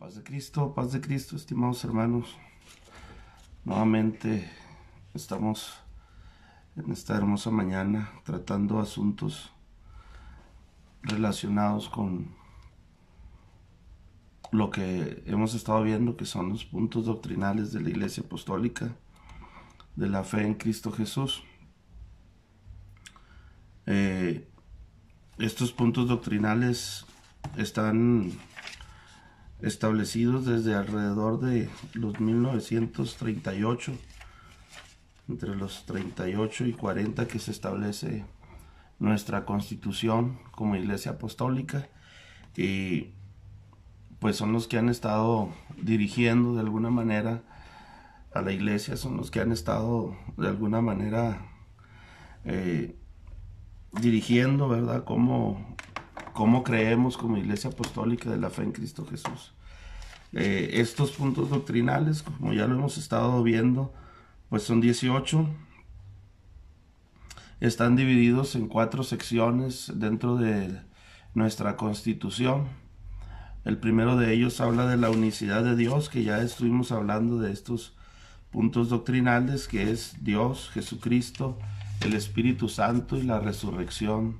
Paz de Cristo, estimados hermanos. Nuevamente estamos en esta hermosa mañana tratando asuntos relacionados con lo que hemos estado viendo, que son los puntos doctrinales de la Iglesia Apostólica, de la fe en Cristo Jesús. Estos puntos doctrinales están establecidos desde alrededor de los 1938, entre los 38 y 40 que se establece nuestra constitución como Iglesia Apostólica, y pues son los que han estado dirigiendo de alguna manera a la Iglesia, son los que han estado de alguna manera dirigiendo, ¿verdad?, cómo creemos como Iglesia Apostólica de la fe en Cristo Jesús. Estos puntos doctrinales, como ya lo hemos estado viendo, pues son 18. Están divididos en 4 secciones dentro de nuestra Constitución. El primero de ellos habla de la unicidad de Dios, que ya estuvimos hablando de estos puntos doctrinales, que es Dios, Jesucristo, el Espíritu Santo y la resurrección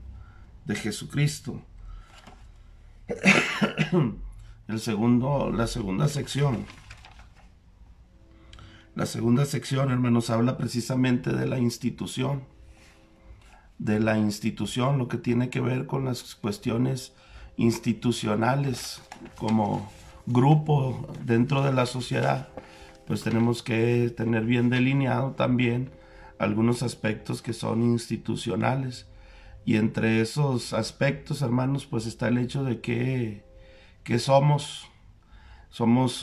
de Jesucristo. La segunda sección. La segunda sección, hermanos, habla precisamente de la institución. Lo que tiene que ver con las cuestiones institucionales como grupo dentro de la sociedad. Pues tenemos que tener bien delineado también algunos aspectos que son institucionales. Y entre esos aspectos, hermanos, pues está el hecho de que somos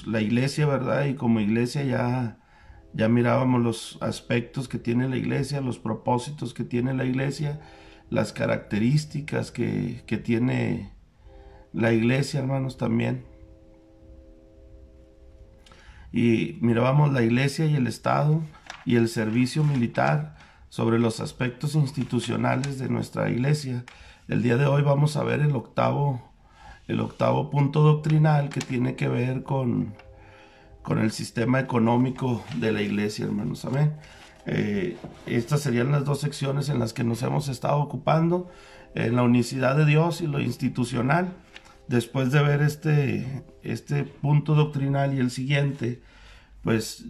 la iglesia, ¿verdad? Y como iglesia ya mirábamos los aspectos que tiene la iglesia, los propósitos que tiene la iglesia, las características que tiene la iglesia, hermanos, también. Y mirábamos la iglesia y el Estado y el servicio militar sobre los aspectos institucionales de nuestra iglesia. El día de hoy vamos a ver el octavo punto doctrinal, que tiene que ver con el sistema económico de la iglesia, hermanos. Amén. Estas serían las 2 secciones en las que nos hemos estado ocupando, en la unicidad de Dios y lo institucional. Después de ver este punto doctrinal y el siguiente, pues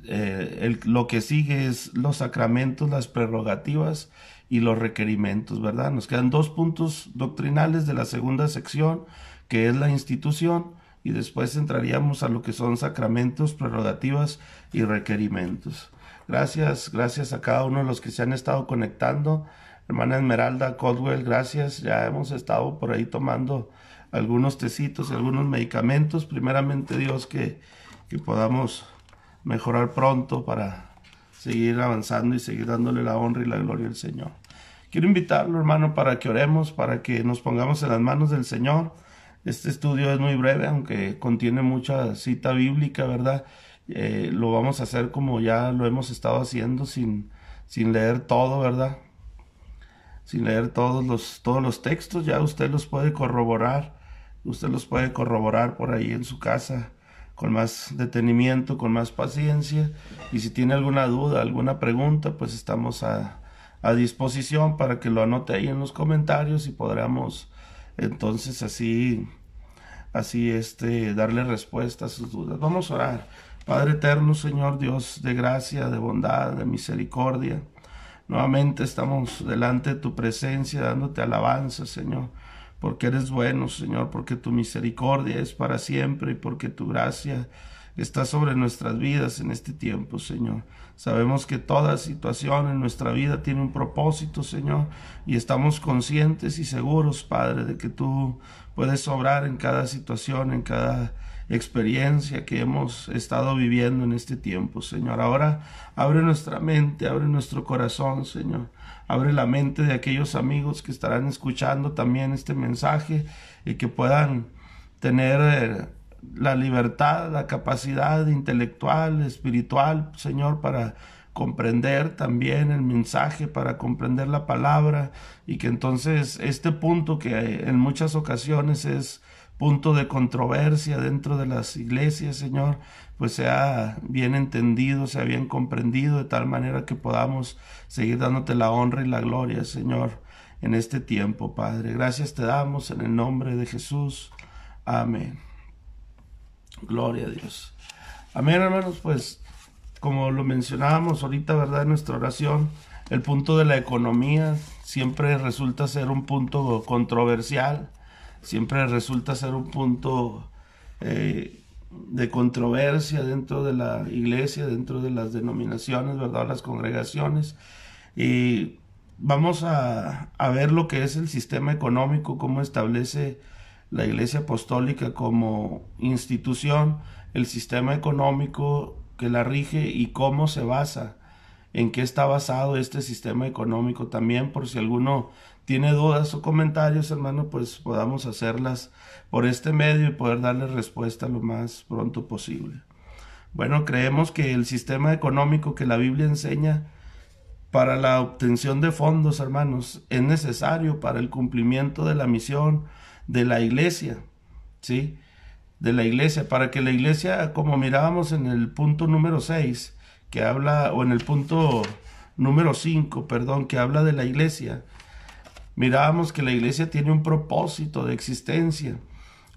lo que sigue es los sacramentos, las prerrogativas y los requerimientos, ¿verdad? Nos quedan 2 puntos doctrinales de la segunda sección, que es la institución, y después entraríamos a lo que son sacramentos, prerrogativas y requerimientos. Gracias a cada uno de los que se han estado conectando. Hermana Esmeralda Caldwell, gracias. Ya hemos estado por ahí tomando algunos tecitos y algunos medicamentos. Primeramente Dios, que podamos mejorar pronto para seguir avanzando y seguir dándole la honra y la gloria al Señor. Quiero invitarlo, hermano, para que oremos, para que nos pongamos en las manos del Señor. Este estudio es muy breve, aunque contiene mucha cita bíblica, ¿verdad? Lo vamos a hacer como ya lo hemos estado haciendo, sin leer todo, ¿verdad? Sin leer todos los textos. Ya usted los puede corroborar. Usted los puede corroborar por ahí en su casa, con más detenimiento, con más paciencia. Y si tiene alguna duda, alguna pregunta, pues estamos a disposición para que lo anote ahí en los comentarios y podamos entonces así darle respuesta a sus dudas. Vamos a orar. Padre eterno, Señor Dios de gracia, de bondad, de misericordia, nuevamente estamos delante de tu presencia dándote alabanza, Señor, porque eres bueno, Señor, porque tu misericordia es para siempre y porque tu gracia está sobre nuestras vidas en este tiempo, Señor. Sabemos que toda situación en nuestra vida tiene un propósito, Señor, y estamos conscientes y seguros, Padre, de que tú puedes obrar en cada situación, en cada experiencia que hemos estado viviendo en este tiempo, Señor. Ahora abre nuestra mente, abre nuestro corazón, Señor. Abre la mente de aquellos amigos que estarán escuchando también este mensaje y que puedan tener la libertad, la capacidad intelectual, espiritual, Señor, para comprender también el mensaje, para comprender la palabra, y que entonces este punto, que en muchas ocasiones es punto de controversia dentro de las iglesias, Señor, pues sea bien entendido, sea bien comprendido, de tal manera que podamos seguir dándote la honra y la gloria, Señor, en este tiempo, Padre. Gracias te damos en el nombre de Jesús. Amén. Gloria a Dios. Amén, hermanos. Pues como lo mencionábamos ahorita, ¿verdad? En nuestra oración, el punto de la economía siempre resulta ser un punto controversial, siempre resulta ser un punto de controversia dentro de la iglesia, dentro de las denominaciones, ¿verdad? Las congregaciones. Y vamos a ver lo que es el sistema económico, cómo establece la Iglesia Apostólica como institución, el sistema económico que la rige y cómo se basa, en qué está basado este sistema económico también, por si alguno tiene dudas o comentarios, hermano, pues podamos hacerlas por este medio y poder darle respuesta lo más pronto posible. Bueno, creemos que el sistema económico que la Biblia enseña para la obtención de fondos, hermanos, es necesario para el cumplimiento de la misión de la iglesia, ¿sí? De la iglesia, para que la iglesia, como mirábamos en el punto número 6, que habla, o en el punto número 5, perdón, que habla de la iglesia, mirábamos que la iglesia tiene un propósito de existencia,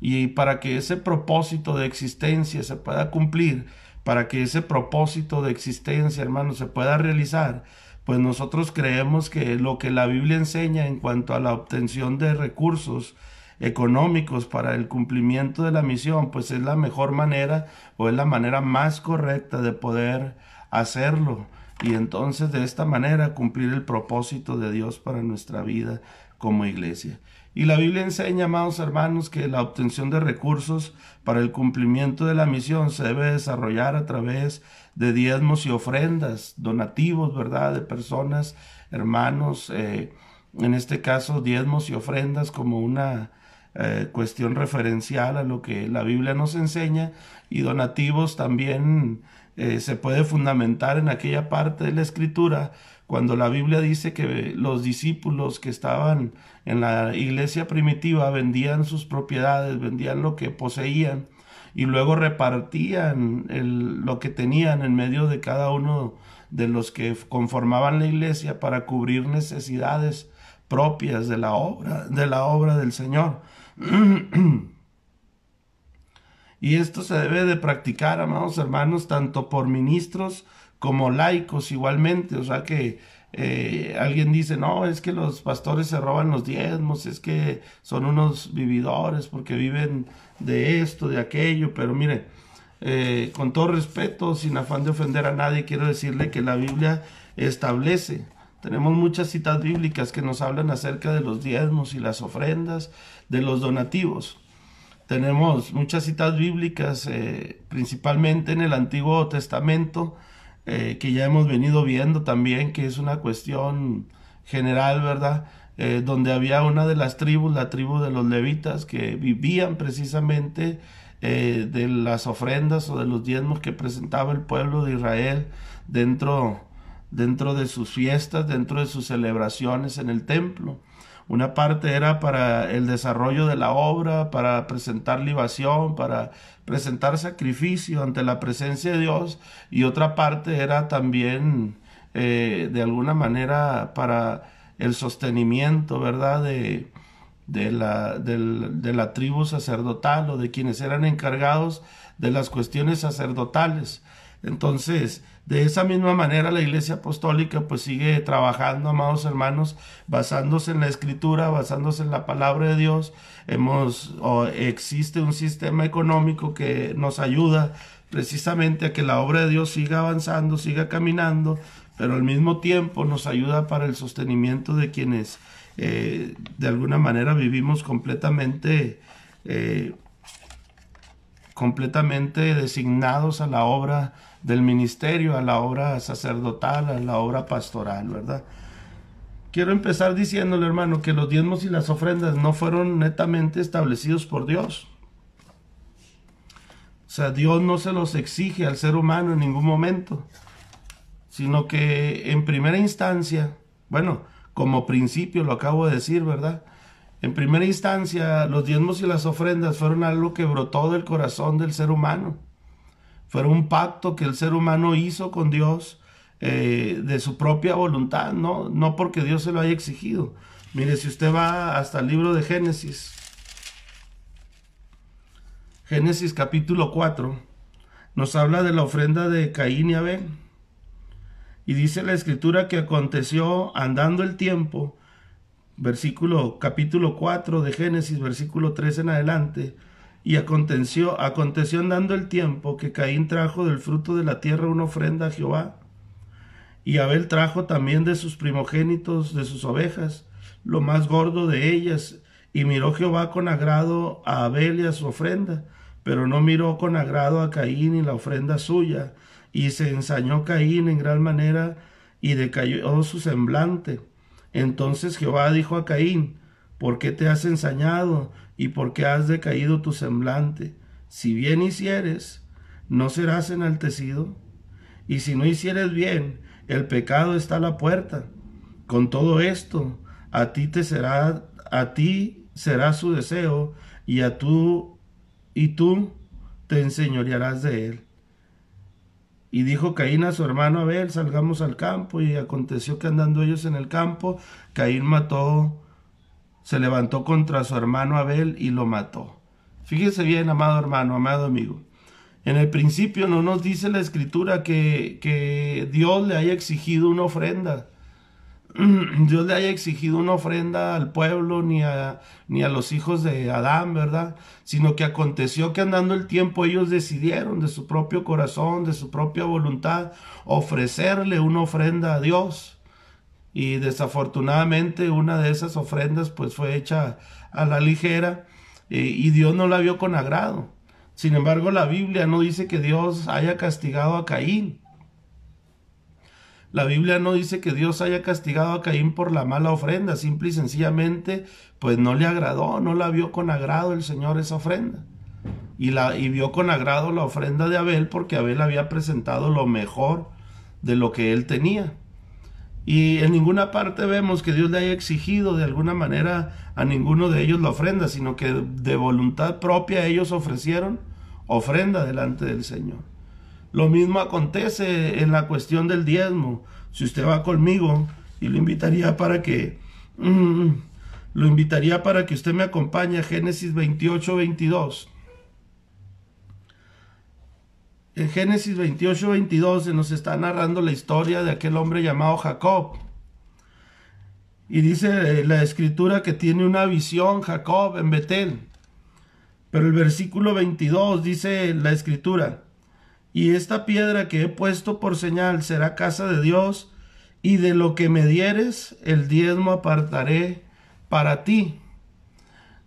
y para que ese propósito de existencia se pueda cumplir, para que ese propósito de existencia, hermanos, se pueda realizar, pues nosotros creemos que lo que la Biblia enseña en cuanto a la obtención de recursos económicos para el cumplimiento de la misión, pues es la mejor manera o es la manera más correcta de poder hacerlo, y entonces de esta manera cumplir el propósito de Dios para nuestra vida como iglesia. Y la Biblia enseña, amados hermanos, que la obtención de recursos para el cumplimiento de la misión se debe desarrollar a través de diezmos y ofrendas, donativos, ¿verdad?, de personas, hermanos, en este caso diezmos y ofrendas como una cuestión referencial a lo que la Biblia nos enseña, y donativos también se puede fundamentar en aquella parte de la Escritura cuando la Biblia dice que los discípulos que estaban en la iglesia primitiva vendían sus propiedades, vendían lo que poseían y luego repartían lo que tenían en medio de cada uno de los que conformaban la iglesia para cubrir necesidades propias de la obra del Señor. Y esto se debe de practicar, amados hermanos, tanto por ministros como laicos igualmente. O sea que alguien dice, no, es que los pastores se roban los diezmos, es que son unos vividores porque viven de esto, de aquello. Pero mire, con todo respeto, sin afán de ofender a nadie, quiero decirle que la Biblia establece, tenemos muchas citas bíblicas que nos hablan acerca de los diezmos y las ofrendas, de los donativos. Tenemos muchas citas bíblicas, principalmente en el Antiguo Testamento, que ya hemos venido viendo también, que es una cuestión general, ¿verdad? Donde había una de las tribus, la tribu de los levitas, que vivían precisamente de las ofrendas o de los diezmos que presentaba el pueblo de Israel dentro de sus fiestas, dentro de sus celebraciones en el templo. Una parte era para el desarrollo de la obra, para presentar libación, para presentar sacrificio ante la presencia de Dios, y otra parte era también de alguna manera para el sostenimiento, ¿verdad?, de la tribu sacerdotal o de quienes eran encargados de las cuestiones sacerdotales. Entonces, de esa misma manera la Iglesia Apostólica pues sigue trabajando, amados hermanos, basándose en la Escritura, basándose en la palabra de Dios. Existe un sistema económico que nos ayuda precisamente a que la obra de Dios siga avanzando, siga caminando, pero al mismo tiempo nos ayuda para el sostenimiento de quienes de alguna manera vivimos completamente designados a la obra del ministerio, a la obra sacerdotal, a la obra pastoral, ¿verdad? Quiero empezar diciéndole, hermano, que los diezmos y las ofrendas no fueron netamente establecidos por Dios. O sea, Dios no se los exige al ser humano en ningún momento, sino que en primera instancia, bueno, como principio lo acabo de decir, ¿verdad?, En primera instancia, los diezmos y las ofrendas fueron algo que brotó del corazón del ser humano. Fueron un pacto que el ser humano hizo con Dios de su propia voluntad, no porque Dios se lo haya exigido. Mire, si usted va hasta el libro de Génesis, Génesis capítulo 4, nos habla de la ofrenda de Caín y Abel. Y dice la escritura que aconteció andando el tiempo, capítulo 4 de Génesis, versículo 3 en adelante, y aconteció andando el tiempo que Caín trajo del fruto de la tierra una ofrenda a Jehová, y Abel trajo también de sus primogénitos, de sus ovejas, lo más gordo de ellas, y miró Jehová con agrado a Abel y a su ofrenda, pero no miró con agrado a Caín y la ofrenda suya, y se ensañó Caín en gran manera, y decayó su semblante. Entonces Jehová dijo a Caín: ¿por qué te has ensañado, y por qué has decaído tu semblante? Si bien hicieres, ¿no serás enaltecido? Y si no hicieres bien, el pecado está a la puerta. Con todo esto, a ti será su deseo, y tú te enseñorearás de él. Y dijo Caín a su hermano Abel: salgamos al campo. Y aconteció que andando ellos en el campo, Caín se levantó contra su hermano Abel y lo mató. Fíjese bien, amado hermano, amado amigo. En el principio no nos dice la escritura que Dios le haya exigido una ofrenda. Dios le haya exigido una ofrenda al pueblo ni a los hijos de Adán, ¿verdad? Sino que aconteció que andando el tiempo ellos decidieron de su propio corazón, de su propia voluntad, ofrecerle una ofrenda a Dios. Y desafortunadamente una de esas ofrendas pues fue hecha a la ligera, y Dios no la vio con agrado. Sin embargo, la Biblia no dice que Dios haya castigado a Caín. La Biblia no dice que Dios haya castigado a Caín por la mala ofrenda. Simple y sencillamente pues no le agradó, no la vio con agrado el Señor esa ofrenda. Y vio con agrado la ofrenda de Abel, porque Abel había presentado lo mejor de lo que él tenía. Y en ninguna parte vemos que Dios le haya exigido de alguna manera a ninguno de ellos la ofrenda, sino que de voluntad propia ellos ofrecieron ofrenda delante del Señor. Lo mismo acontece en la cuestión del diezmo. Si usted va conmigo, y lo invitaría para que usted me acompañe a Génesis 28-22. En Génesis 28-22 se nos está narrando la historia de aquel hombre llamado Jacob. Y dice la escritura que tiene una visión Jacob en Betel. Pero el versículo 22 dice la escritura: y esta piedra que he puesto por señal será casa de Dios, y de lo que me dieres, el diezmo apartaré para ti.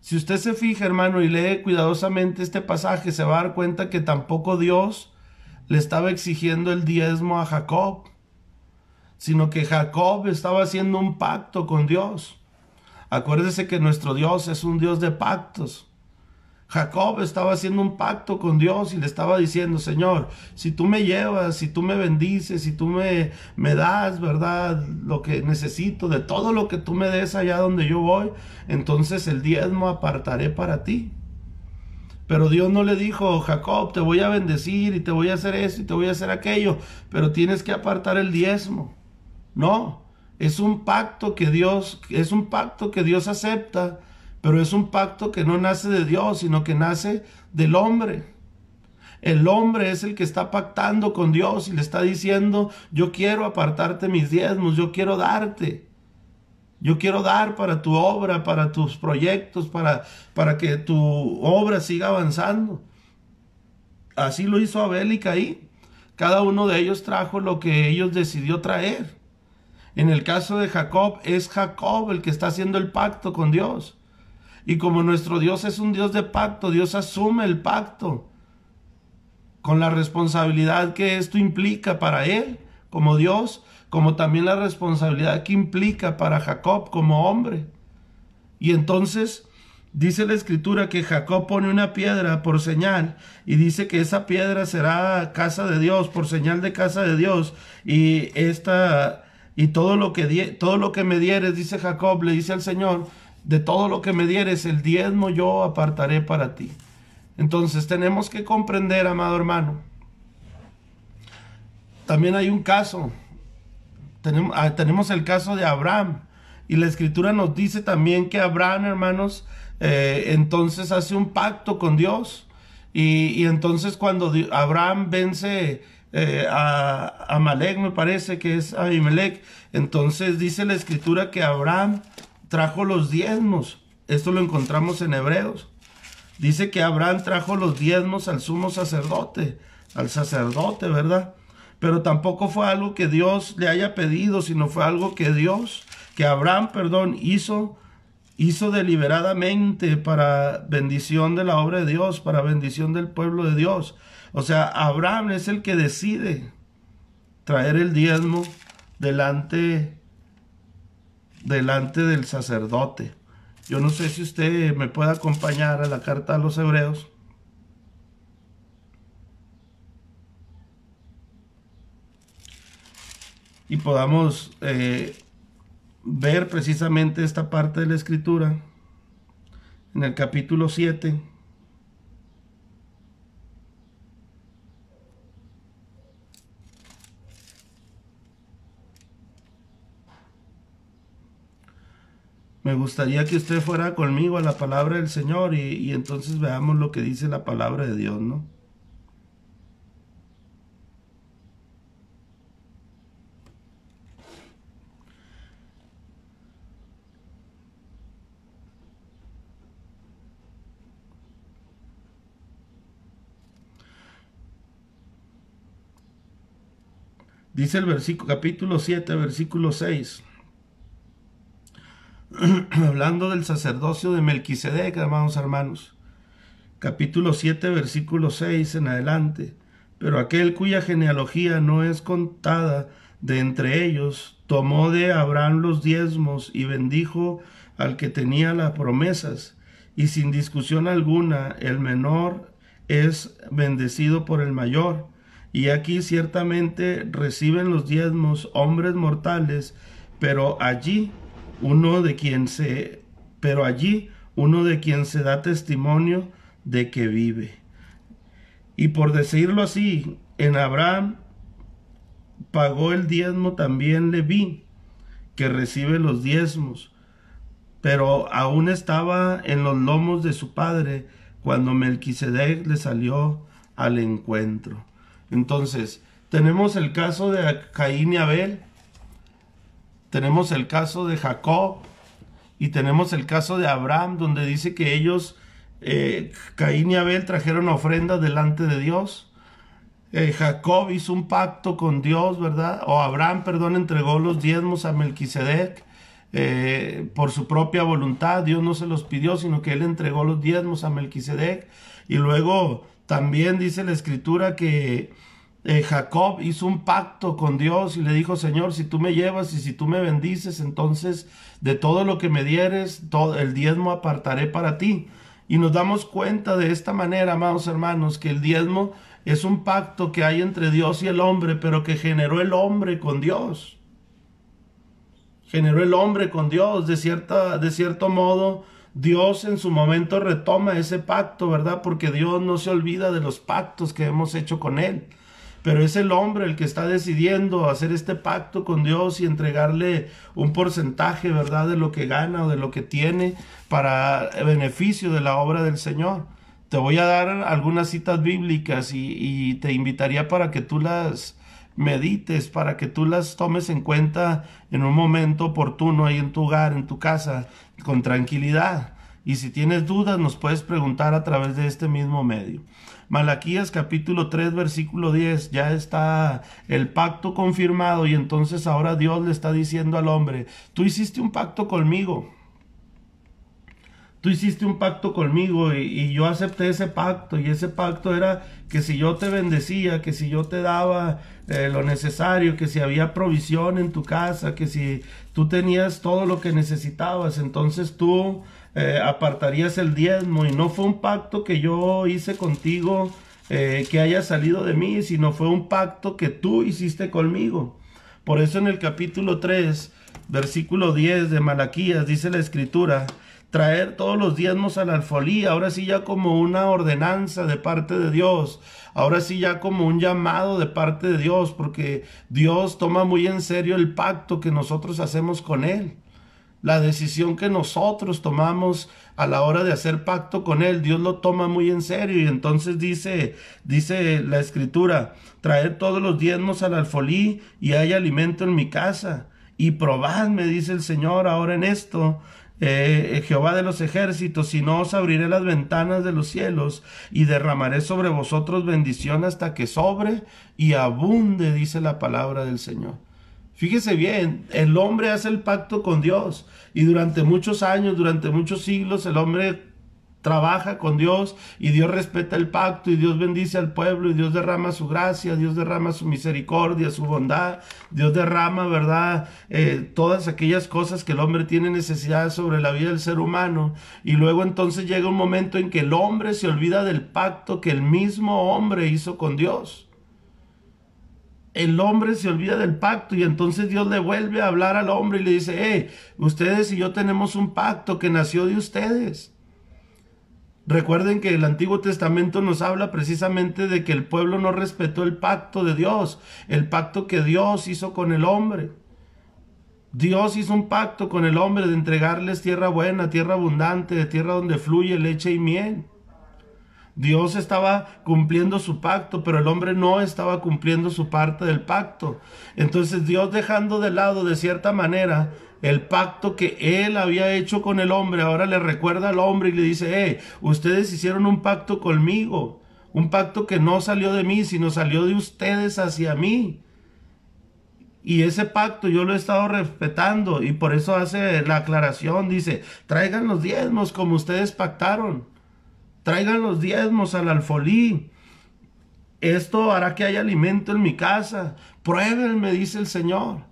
Si usted se fija, hermano, y lee cuidadosamente este pasaje, se va a dar cuenta que tampoco Dios le estaba exigiendo el diezmo a Jacob, sino que Jacob estaba haciendo un pacto con Dios. Acuérdese que nuestro Dios es un Dios de pactos. Jacob estaba haciendo un pacto con Dios y le estaba diciendo: Señor, si tú me llevas, si tú me bendices, si tú me das, ¿verdad?, lo que necesito, de todo lo que tú me des allá donde yo voy, entonces el diezmo apartaré para ti. Pero Dios no le dijo: Jacob, te voy a bendecir y te voy a hacer esto y te voy a hacer aquello, pero tienes que apartar el diezmo. No, es un pacto que Dios acepta. Pero es un pacto que no nace de Dios, sino que nace del hombre. El hombre es el que está pactando con Dios y le está diciendo: yo quiero apartarte mis diezmos, yo quiero darte. Yo quiero dar para tu obra, para tus proyectos, para que tu obra siga avanzando. Así lo hizo Abel y Caín. Cada uno de ellos trajo lo que ellos decidió traer. En el caso de Jacob, es Jacob el que está haciendo el pacto con Dios. Y como nuestro Dios es un Dios de pacto, Dios asume el pacto con la responsabilidad que esto implica para él como Dios, como también la responsabilidad que implica para Jacob como hombre. Y entonces dice la escritura que Jacob pone una piedra por señal, y dice que esa piedra será casa de Dios, por señal de casa de Dios. Y todo lo que me dieres, dice Jacob, le dice al Señor, de todo lo que me dieres, el diezmo yo apartaré para ti. Entonces tenemos que comprender, amado hermano. También hay un caso. Tenemos el caso de Abraham. Y la escritura nos dice también que Abraham, hermanos, entonces hace un pacto con Dios. Y entonces cuando Abraham vence a Amalek, me parece que es Abimelech, entonces dice la escritura que Abraham trajo los diezmos. Esto lo encontramos en Hebreos. Dice que Abraham trajo los diezmos al sumo sacerdote, ¿verdad? Pero tampoco fue algo que Dios le haya pedido, sino fue algo que Abraham, hizo deliberadamente para bendición de la obra de Dios, para bendición del pueblo de Dios. O sea, Abraham es el que decide traer el diezmo delante del sacerdote. Yo no sé si usted me puede acompañar a la carta a los Hebreos. Y podamos ver precisamente esta parte de la escritura en el capítulo 7. Me gustaría que usted fuera conmigo a la palabra del Señor y entonces veamos lo que dice la palabra de Dios, ¿no? Dice el capítulo 7, versículo 6. Hablando del sacerdocio de Melquisedec, amados hermanos. Capítulo 7, versículo 6 en adelante. Pero aquel cuya genealogía no es contada de entre ellos, tomó de Abraham los diezmos y bendijo al que tenía las promesas. Y sin discusión alguna, el menor es bendecido por el mayor. Y aquí ciertamente reciben los diezmos hombres mortales, pero allí uno de quien se da testimonio de que vive. Y por decirlo así, en Abraham pagó el diezmo también Leví, que recibe los diezmos, pero aún estaba en los lomos de su padre cuando Melquisedec le salió al encuentro. Entonces, tenemos el caso de Caín y Abel, tenemos el caso de Jacob y tenemos el caso de Abraham, donde dice que ellos, Caín y Abel, trajeron ofrendas delante de Dios. Jacob hizo un pacto con Dios, ¿verdad? O Abraham, perdón, entregó los diezmos a Melquisedec por su propia voluntad. Dios no se los pidió, sino que él entregó los diezmos a Melquisedec. Y luego también dice la escritura que Jacob hizo un pacto con Dios y le dijo: Señor, si tú me llevas y si tú me bendices, entonces de todo lo que me dieres, todo el diezmo apartaré para ti. Y nos damos cuenta de esta manera, amados hermanos, que el diezmo es un pacto que hay entre Dios y el hombre, pero que generó el hombre con Dios. Generó el hombre con Dios. De cierto modo, Dios en su momento retoma ese pacto, ¿verdad? Porque Dios no se olvida de los pactos que hemos hecho con Él. Pero es el hombre el que está decidiendo hacer este pacto con Dios y entregarle un porcentaje, ¿verdad?, de lo que gana o de lo que tiene para beneficio de la obra del Señor. Te voy a dar algunas citas bíblicas y te invitaría para que tú las medites, para que tú las tomes en cuenta en un momento oportuno ahí en tu hogar, en tu casa, con tranquilidad. Y si tienes dudas, nos puedes preguntar a través de este mismo medio. Malaquías capítulo 3 versículo 10, ya está el pacto confirmado y entonces ahora Dios le está diciendo al hombre: tú hiciste un pacto conmigo. Tú hiciste un pacto conmigo y yo acepté ese pacto, y ese pacto era que si yo te bendecía, que si yo te daba lo necesario, que si había provisión en tu casa, que si tú tenías todo lo que necesitabas, entonces tú apartarías el diezmo. Y no fue un pacto que yo hice contigo que haya salido de mí, sino fue un pacto que tú hiciste conmigo. Por eso en el capítulo 3, versículo 10 de Malaquías dice la escritura: traer todos los diezmos al alfolí, ahora sí ya como una ordenanza de parte de Dios, ahora sí ya como un llamado de parte de Dios, porque Dios toma muy en serio el pacto que nosotros hacemos con Él. La decisión que nosotros tomamos a la hora de hacer pacto con Él, Dios lo toma muy en serio. Y entonces dice la Escritura, traed todos los diezmos al alfolí y hay alimento en mi casa. Y probadme, dice el Señor, ahora en esto, Jehová de los ejércitos, si no os abriré las ventanas de los cielos y derramaré sobre vosotros bendición hasta que sobre y abunde, dice la palabra del Señor. Fíjese bien, el hombre hace el pacto con Dios y durante muchos años, durante muchos siglos, el hombre trabaja con Dios y Dios respeta el pacto y Dios bendice al pueblo y Dios derrama su gracia, Dios derrama su misericordia, su bondad, Dios derrama, ¿verdad? Todas aquellas cosas que el hombre tiene necesidad sobre la vida del ser humano. Y luego entonces llega un momento en que el hombre se olvida del pacto que el mismo hombre hizo con Dios. El hombre se olvida del pacto y entonces Dios le vuelve a hablar al hombre y le dice, ustedes y yo tenemos un pacto que nació de ustedes. Recuerden que el Antiguo Testamento nos habla precisamente de que el pueblo no respetó el pacto de Dios, el pacto que Dios hizo con el hombre. Dios hizo un pacto con el hombre de entregarles tierra buena, tierra abundante, tierra donde fluye leche y miel. Dios estaba cumpliendo su pacto, pero el hombre no estaba cumpliendo su parte del pacto. Entonces Dios, dejando de lado de cierta manera el pacto que Él había hecho con el hombre, ahora le recuerda al hombre y le dice, ustedes hicieron un pacto conmigo, un pacto que no salió de mí, sino salió de ustedes hacia mí. Y ese pacto yo lo he estado respetando y por eso hace la aclaración, dice, traigan los diezmos como ustedes pactaron. Traigan los diezmos al alfolí. Esto hará que haya alimento en mi casa. Pruébenme, dice el Señor.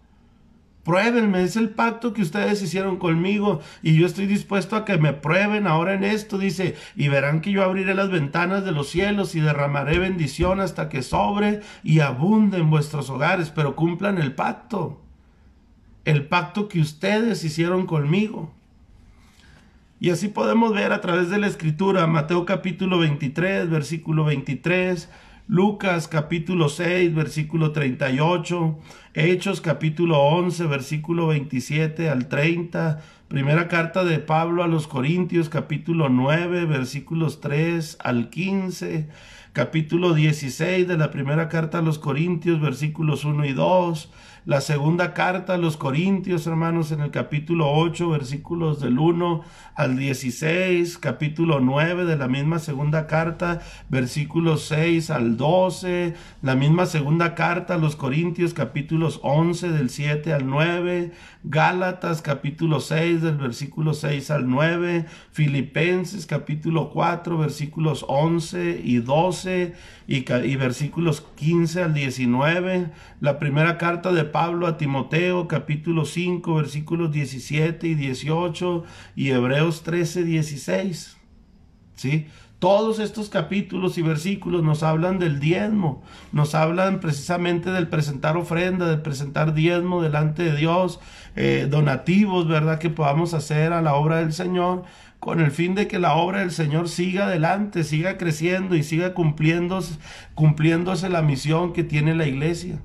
Pruébenme, es el pacto que ustedes hicieron conmigo y yo estoy dispuesto a que me prueben ahora en esto, dice, y verán que yo abriré las ventanas de los cielos y derramaré bendición hasta que sobre y abunde en vuestros hogares, pero cumplan el pacto que ustedes hicieron conmigo. Y así podemos ver a través de la Escritura, Mateo capítulo 23, versículo 23, Lucas capítulo 6, versículo 38, Hechos capítulo 11, versículo 27 al 30, primera carta de Pablo a los Corintios capítulo 9, versículos 3 al 15, capítulo 16 de la primera carta a los Corintios, versículos 1 y 2, la segunda carta a los Corintios, hermanos, en el capítulo 8, versículos del 1 al 16, capítulo 9 de la misma segunda carta, versículos 6 al 12, la misma segunda carta a los Corintios, capítulos 11 del 7 al 9, Gálatas, capítulo 6 del versículo 6 al 9, Filipenses, capítulo 4, versículos 11 y 12 y versículos 15 al 19, la primera carta de Pablo a Timoteo, capítulo 5, versículos 17 y 18, y Hebreos 13, 16. ¿Sí? Todos estos capítulos y versículos nos hablan del diezmo, nos hablan precisamente del presentar ofrenda, del presentar diezmo delante de Dios, donativos, ¿verdad?, que podamos hacer a la obra del Señor, con el fin de que la obra del Señor siga adelante, siga creciendo y siga cumpliéndose la misión que tiene la iglesia.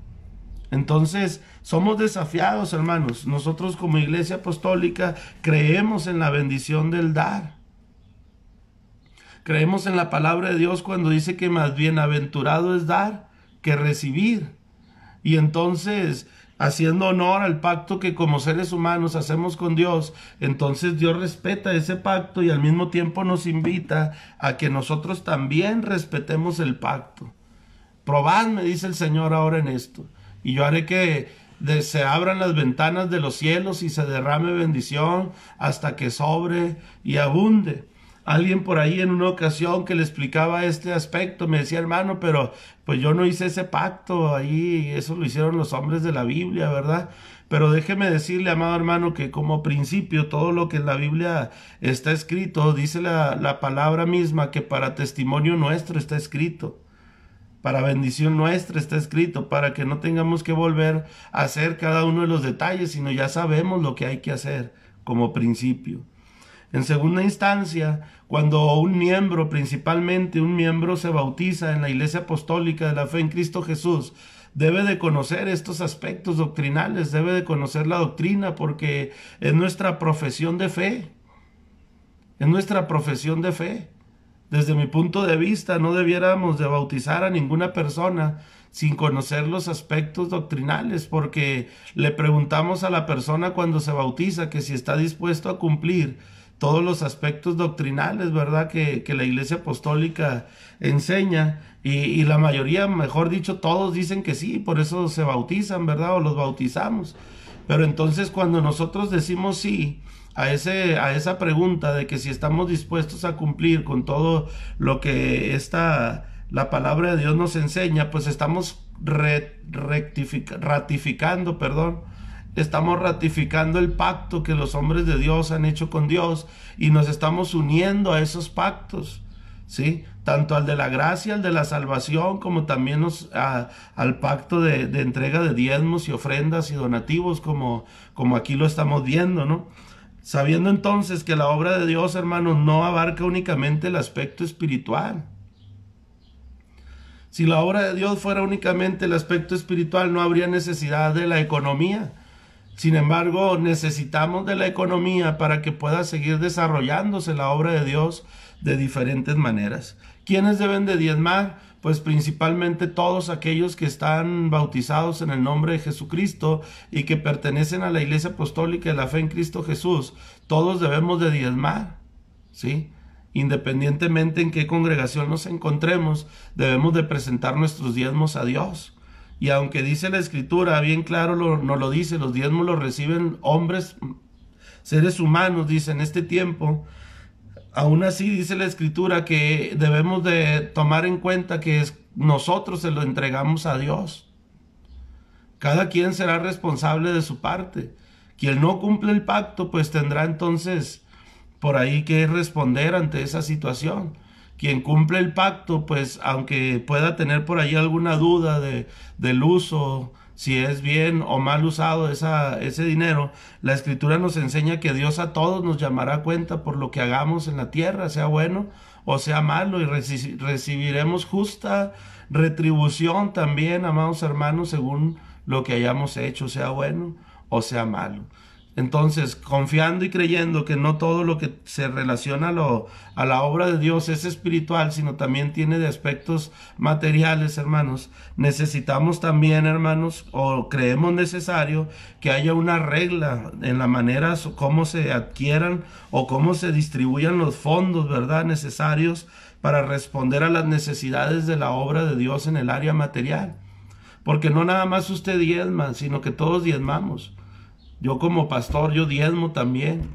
Entonces, somos desafiados, hermanos. Nosotros como Iglesia Apostólica creemos en la bendición del dar. Creemos en la palabra de Dios cuando dice que más bienaventurado es dar que recibir. Y entonces, haciendo honor al pacto que como seres humanos hacemos con Dios, entonces Dios respeta ese pacto y al mismo tiempo nos invita a que nosotros también respetemos el pacto. Probadme, dice el Señor ahora en esto, y yo haré que se abran las ventanas de los cielos y se derrame bendición hasta que sobre y abunde. Alguien por ahí en una ocasión que le explicaba este aspecto me decía, hermano, pero pues yo no hice ese pacto ahí, eso lo hicieron los hombres de la Biblia, ¿verdad? Pero déjeme decirle, amado hermano, que como principio todo lo que en la Biblia está escrito, dice la palabra misma que para testimonio nuestro está escrito. Para bendición nuestra está escrito, para que no tengamos que volver a hacer cada uno de los detalles, sino ya sabemos lo que hay que hacer como principio. En segunda instancia, cuando un miembro, principalmente un miembro, se bautiza en la Iglesia Apostólica de la Fe en Cristo Jesús, debe de conocer estos aspectos doctrinales, debe de conocer la doctrina, porque es nuestra profesión de fe. Es nuestra profesión de fe. Desde mi punto de vista, no debiéramos de bautizar a ninguna persona sin conocer los aspectos doctrinales, porque le preguntamos a la persona cuando se bautiza que si está dispuesto a cumplir todos los aspectos doctrinales, ¿verdad? Que la Iglesia Apostólica enseña, y la mayoría, mejor dicho, todos dicen que sí, por eso se bautizan, ¿verdad? O los bautizamos. Pero entonces cuando nosotros decimos sí a esa pregunta de que si estamos dispuestos a cumplir con todo lo que la palabra de Dios nos enseña, pues estamos estamos ratificando el pacto que los hombres de Dios han hecho con Dios, y nos estamos uniendo a esos pactos, ¿sí? Tanto al de la gracia, al de la salvación, como también al pacto de entrega de diezmos y ofrendas y donativos, como aquí lo estamos viendo, ¿no? Sabiendo entonces que la obra de Dios, hermanos, no abarca únicamente el aspecto espiritual. Si la obra de Dios fuera únicamente el aspecto espiritual, no habría necesidad de la economía. Sin embargo, necesitamos de la economía para que pueda seguir desarrollándose la obra de Dios de diferentes maneras. ¿Quiénes deben de diezmar? Pues principalmente todos aquellos que están bautizados en el nombre de Jesucristo y que pertenecen a la Iglesia Apostólica de la Fe en Cristo Jesús. Todos debemos de diezmar, ¿sí? Independientemente en qué congregación nos encontremos, debemos de presentar nuestros diezmos a Dios. Y aunque dice la Escritura, bien claro nos lo dice, los diezmos los reciben hombres, seres humanos, dice, en este tiempo. Aún así dice la Escritura que debemos de tomar en cuenta que nosotros se lo entregamos a Dios. Cada quien será responsable de su parte. Quien no cumple el pacto, pues tendrá entonces por ahí que responder ante esa situación. Quien cumple el pacto, pues aunque pueda tener por ahí alguna duda del uso, si es bien o mal usado ese dinero, la Escritura nos enseña que Dios a todos nos llamará a cuenta por lo que hagamos en la tierra, sea bueno o sea malo, y recibiremos justa retribución también, amados hermanos, según lo que hayamos hecho, sea bueno o sea malo. Entonces, confiando y creyendo que no todo lo que se relaciona a la obra de Dios es espiritual, sino también tiene de aspectos materiales, hermanos, necesitamos también, hermanos, o creemos necesario que haya una regla en la manera cómo se adquieran o cómo se distribuyan los fondos, ¿verdad?, necesarios para responder a las necesidades de la obra de Dios en el área material. Porque no nada más usted diezma, sino que todos diezmamos. Yo como pastor, yo diezmo también.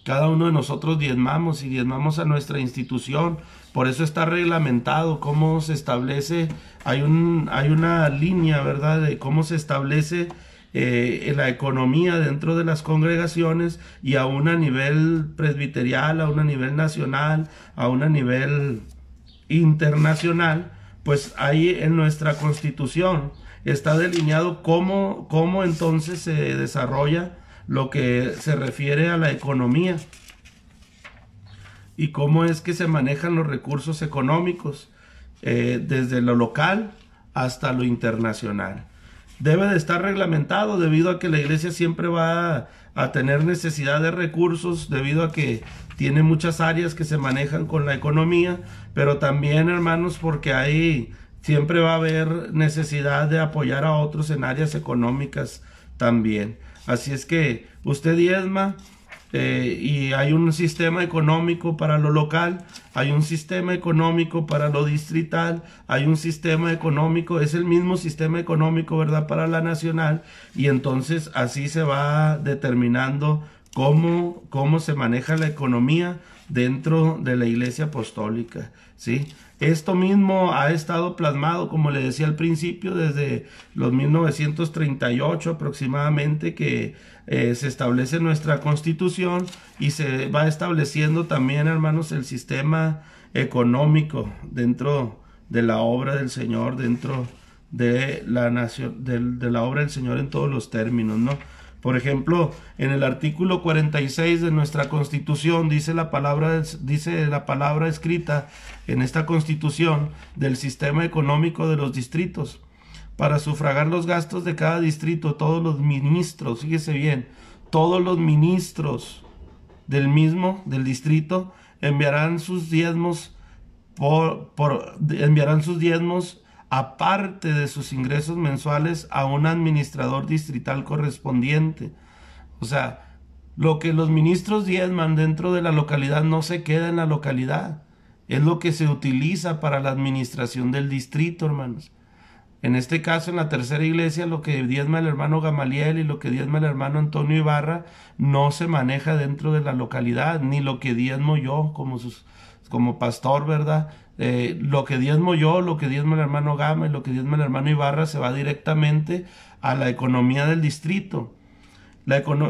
Cada uno de nosotros diezmamos, y diezmamos a nuestra institución. Por eso está reglamentado cómo se establece. Hay una línea, ¿verdad?, de cómo se establece la economía dentro de las congregaciones, y aún a nivel presbiterial, aún a nivel nacional, aún a nivel internacional. Pues ahí en nuestra Constitución está delineado cómo entonces se desarrolla lo que se refiere a la economía y cómo es que se manejan los recursos económicos desde lo local hasta lo internacional. Debe de estar reglamentado debido a que la iglesia siempre va a tener necesidad de recursos, debido a que tiene muchas áreas que se manejan con la economía, pero también, hermanos, porque siempre va a haber necesidad de apoyar a otros en áreas económicas también. Así es que usted diezma, y hay un sistema económico para lo local, hay un sistema económico para lo distrital, hay un sistema económico, es el mismo sistema económico, ¿verdad?, para la nacional, y entonces así se va determinando cómo se maneja la economía dentro de la Iglesia Apostólica, ¿sí? Esto mismo ha estado plasmado, como le decía al principio, desde los 1938 aproximadamente, que se establece nuestra Constitución, y se va estableciendo también, hermanos, el sistema económico dentro de la obra del Señor, dentro de la nación, de la obra del Señor en todos los términos, ¿no? Por ejemplo, en el artículo 46 de nuestra Constitución dice la palabra escrita en esta Constitución del sistema económico de los distritos. Para sufragar los gastos de cada distrito, todos los ministros, fíjese bien, todos los ministros del distrito, enviarán sus diezmos aparte de sus ingresos mensuales a un administrador distrital correspondiente. O sea, lo que los ministros diezman dentro de la localidad no se queda en la localidad, es lo que se utiliza para la administración del distrito, hermanos. En este caso, en la tercera iglesia, lo que diezma el hermano Gamaliel y lo que diezma el hermano Antonio Ibarra no se maneja dentro de la localidad, ni lo que diezmo yo como pastor, ¿verdad? Lo que diezmo yo, lo que diezma el hermano Gama y lo que diezma el hermano Ibarra se va directamente a la economía del distrito.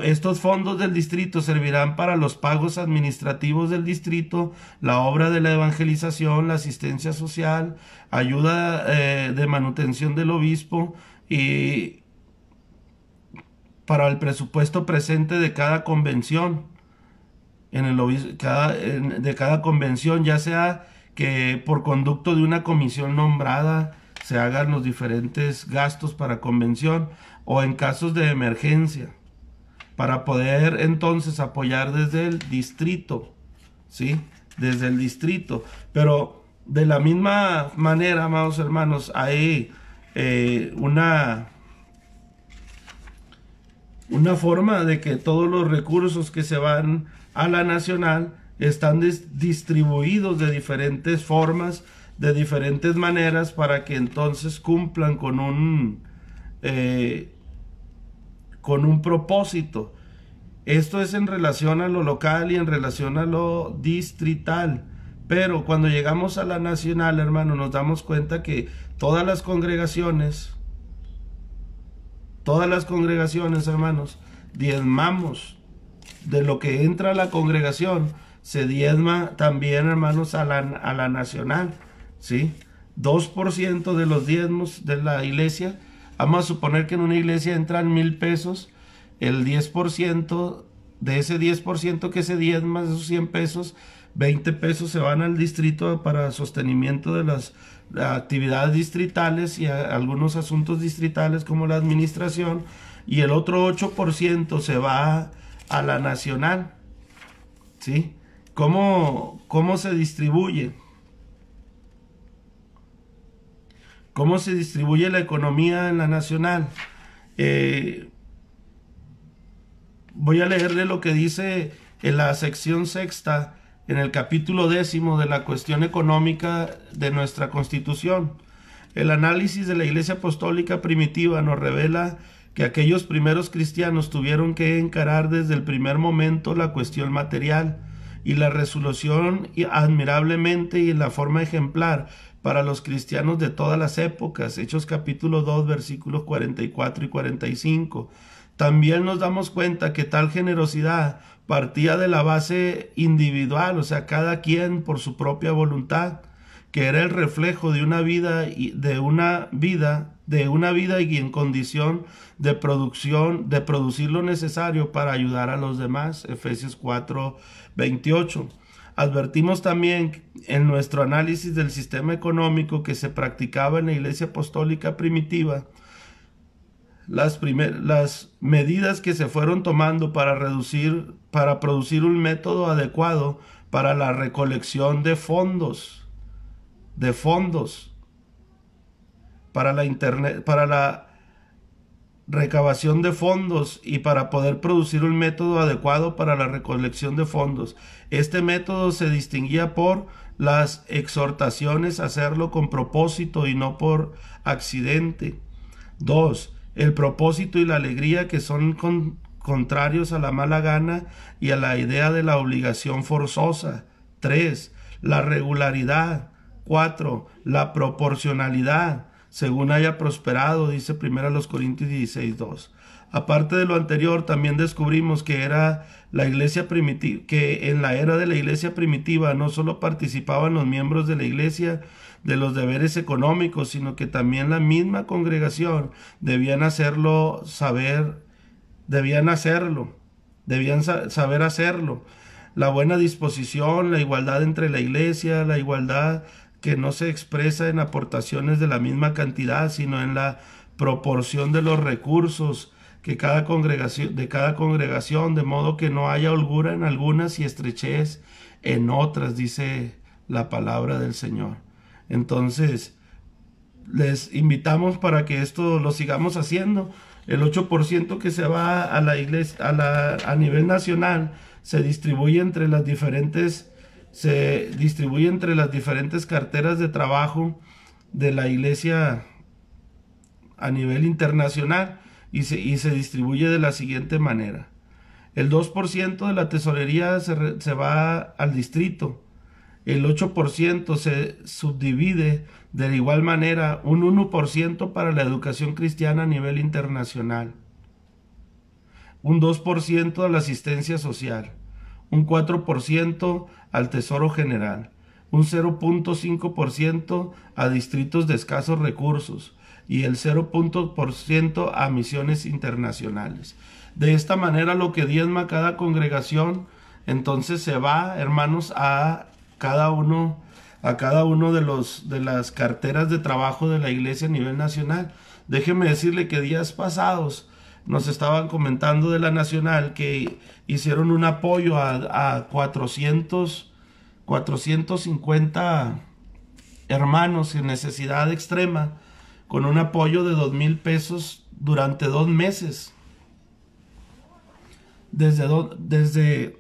Estos fondos del distrito servirán para los pagos administrativos del distrito, la obra de la evangelización, la asistencia social, ayuda de manutención del obispo y para el presupuesto presente de cada convención, de cada convención, ya sea que por conducto de una comisión nombrada se hagan los diferentes gastos para convención o en casos de emergencia, para poder entonces apoyar desde el distrito, ¿sí? Desde el distrito. Pero de la misma manera, amados hermanos, hay una forma de que todos los recursos que se van a la nacional están distribuidos de diferentes formas, de diferentes maneras, para que entonces cumplan con un propósito. Esto es en relación a lo local y en relación a lo distrital. Pero cuando llegamos a la nacional, hermano, nos damos cuenta que todas las congregaciones, hermanos, diezmamos. De lo que entra a la congregación, se diezma también, hermanos, a la nacional, ¿sí? 2% de los diezmos de la iglesia. Vamos a suponer que en una iglesia entran 1,000 pesos, el 10% de ese 10% que se diezma, esos 100 pesos, 20 pesos se van al distrito para sostenimiento de las actividades distritales y algunos asuntos distritales como la administración, y el otro 8% se va a la nacional, ¿sí? ¿Cómo se distribuye? ¿Cómo se distribuye la economía en la nacional? Voy a leerle lo que dice en la sección sexta, en el capítulo 10 de la cuestión económica de nuestra Constitución. El análisis de la Iglesia Apostólica primitiva nos revela que aquellos primeros cristianos tuvieron que encarar desde el primer momento la cuestión material, y la resolución admirablemente y en la forma ejemplar para los cristianos de todas las épocas. Hechos capítulo 2 versículos 44 y 45. También nos damos cuenta que tal generosidad partía de la base individual, o sea, cada quien por su propia voluntad, que era el reflejo de una vida y en condición de producir lo necesario para ayudar a los demás. Efesios 4:28. Advertimos también en nuestro análisis del sistema económico que se practicaba en la Iglesia Apostólica primitiva las medidas que se fueron tomando para producir un método adecuado para la recolección de fondos, para la recabación de fondos y para poder producir un método adecuado para la recolección de fondos. Este método se distinguía por las exhortaciones a hacerlo con propósito y no por accidente. 2. El propósito y la alegría, que son contrarios a la mala gana y a la idea de la obligación forzosa. 3. La regularidad. 4. La proporcionalidad, según haya prosperado, dice 1 Corintios 16:2. Aparte de lo anterior, también descubrimos que que en la era de la iglesia primitiva no solo participaban los miembros de la iglesia de los deberes económicos, sino que también la misma congregación debían hacerlo saber debían hacerlo, debían saber hacerlo. La buena disposición, la igualdad entre la iglesia, la igualdad que no se expresa en aportaciones de la misma cantidad, sino en la proporción de los recursos de cada congregación, de modo que no haya holgura en algunas y estrechez en otras, dice la palabra del Señor. Entonces, les invitamos para que esto lo sigamos haciendo. El 8% que se va a la iglesia, a nivel nacional, se distribuye entre las diferentes carteras de trabajo de la iglesia a nivel internacional, y se distribuye de la siguiente manera. El 2% de la tesorería se va al distrito. El 8% se subdivide de igual manera, un 1% para la educación cristiana a nivel internacional, un 2% a la asistencia social, un 4% al Tesoro General, un 0.5% a distritos de escasos recursos y el 0.% a misiones internacionales. De esta manera, lo que diezma cada congregación, entonces se va, hermanos, a cada uno de las carteras de trabajo de la iglesia a nivel nacional. Déjeme decirle que días pasados nos estaban comentando de la nacional que hicieron un apoyo a 450 hermanos en necesidad extrema, con un apoyo de 2,000 pesos durante 2 meses. Desde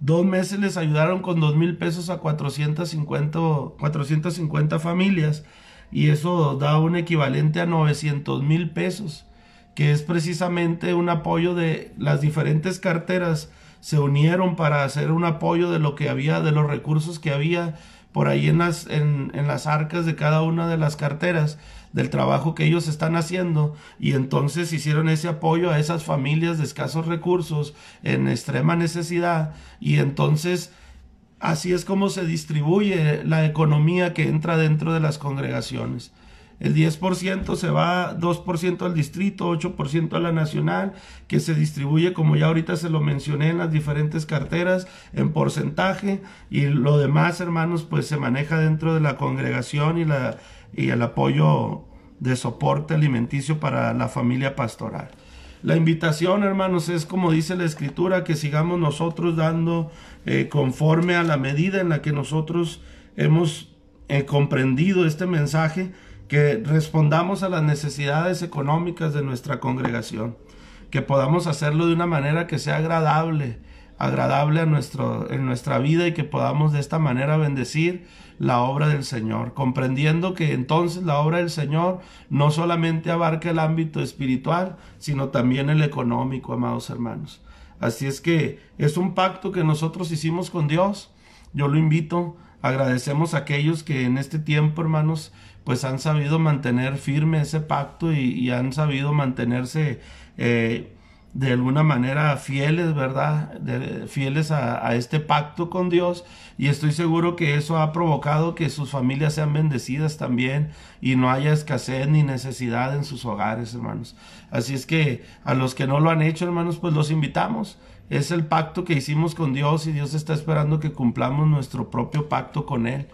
2 meses les ayudaron con 2,000 pesos a 450 familias, y eso da un equivalente a 900,000 pesos, que es precisamente un apoyo de las diferentes carteras. Se unieron para hacer un apoyo de lo que había, de los recursos que había por ahí en las arcas de cada una de las carteras, del trabajo que ellos están haciendo, y entonces hicieron ese apoyo a esas familias de escasos recursos en extrema necesidad. Y entonces así es como se distribuye la economía que entra dentro de las congregaciones. El 10% se va, 2% al distrito, 8% a la nacional, que se distribuye, como ya ahorita se lo mencioné, en las diferentes carteras en porcentaje, y lo demás, hermanos, pues se maneja dentro de la congregación y el apoyo de soporte alimenticio para la familia pastoral. La invitación, hermanos, es como dice la Escritura, que sigamos nosotros dando conforme a la medida en la que nosotros hemos comprendido este mensaje, que respondamos a las necesidades económicas de nuestra congregación, que podamos hacerlo de una manera que sea agradable en nuestra vida, y que podamos de esta manera bendecir la obra del Señor, comprendiendo que entonces la obra del Señor no solamente abarca el ámbito espiritual, sino también el económico, amados hermanos. Así es que es un pacto que nosotros hicimos con Dios. Yo lo invito, agradecemos a aquellos que en este tiempo, hermanos, pues han sabido mantener firme ese pacto y han sabido mantenerse de alguna manera fieles, ¿verdad? Fieles a este pacto con Dios, y estoy seguro que eso ha provocado que sus familias sean bendecidas también y no haya escasez ni necesidad en sus hogares, hermanos. Así es que a los que no lo han hecho, hermanos, pues los invitamos. Es el pacto que hicimos con Dios, y Dios está esperando que cumplamos nuestro propio pacto con Él,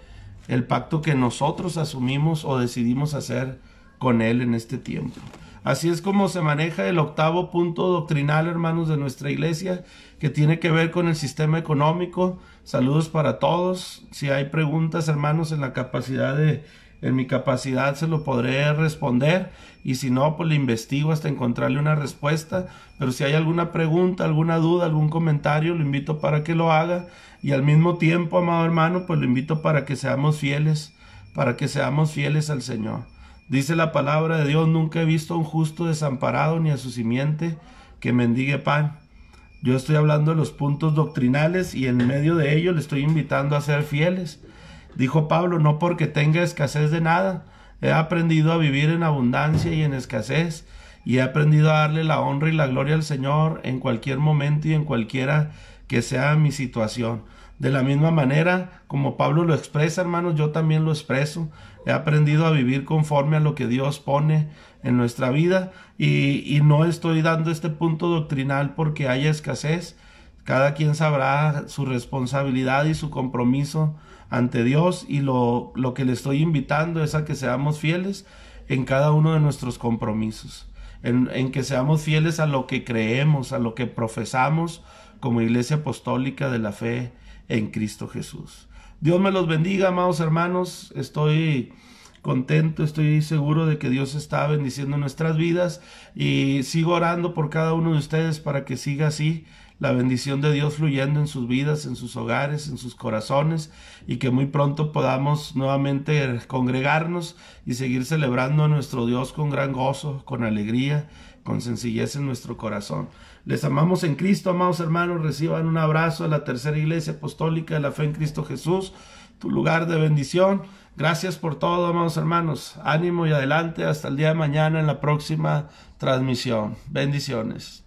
el pacto que nosotros asumimos o decidimos hacer con Él en este tiempo. Así es como se maneja el 8º punto doctrinal, hermanos, de nuestra iglesia, que tiene que ver con el sistema económico. Saludos para todos. Si hay preguntas, hermanos, en mi capacidad se lo podré responder, y si no, pues le investigo hasta encontrarle una respuesta. Pero si hay alguna pregunta, alguna duda, algún comentario, lo invito para que lo haga, y al mismo tiempo, amado hermano, pues lo invito para que seamos fieles al Señor. Dice la palabra de Dios: nunca he visto a un justo desamparado, ni a su simiente que mendigue pan. Yo estoy hablando de los puntos doctrinales, y en medio de ellos le estoy invitando a ser fieles. Dijo Pablo: no porque tenga escasez de nada, he aprendido a vivir en abundancia y en escasez, y he aprendido a darle la honra y la gloria al Señor en cualquier momento y en cualquiera que sea mi situación. De la misma manera, como Pablo lo expresa, hermanos, yo también lo expreso. He aprendido a vivir conforme a lo que Dios pone en nuestra vida y no estoy dando este punto doctrinal porque haya escasez. Cada quien sabrá su responsabilidad y su compromiso ante Dios, y lo que le estoy invitando es a que seamos fieles en cada uno de nuestros compromisos, en que seamos fieles a lo que creemos, a lo que profesamos como Iglesia Apostólica de la Fe en Cristo Jesús. Dios me los bendiga, amados hermanos. Estoy contento, estoy seguro de que Dios está bendiciendo nuestras vidas y sigo orando por cada uno de ustedes para que siga así la bendición de Dios fluyendo en sus vidas, en sus hogares, en sus corazones, y que muy pronto podamos nuevamente congregarnos y seguir celebrando a nuestro Dios con gran gozo, con alegría, con sencillez en nuestro corazón. Les amamos en Cristo, amados hermanos. Reciban un abrazo de la Tercera Iglesia Apostólica de la Fe en Cristo Jesús, tu lugar de bendición. Gracias por todo, amados hermanos. Ánimo y adelante hasta el día de mañana en la próxima transmisión. Bendiciones.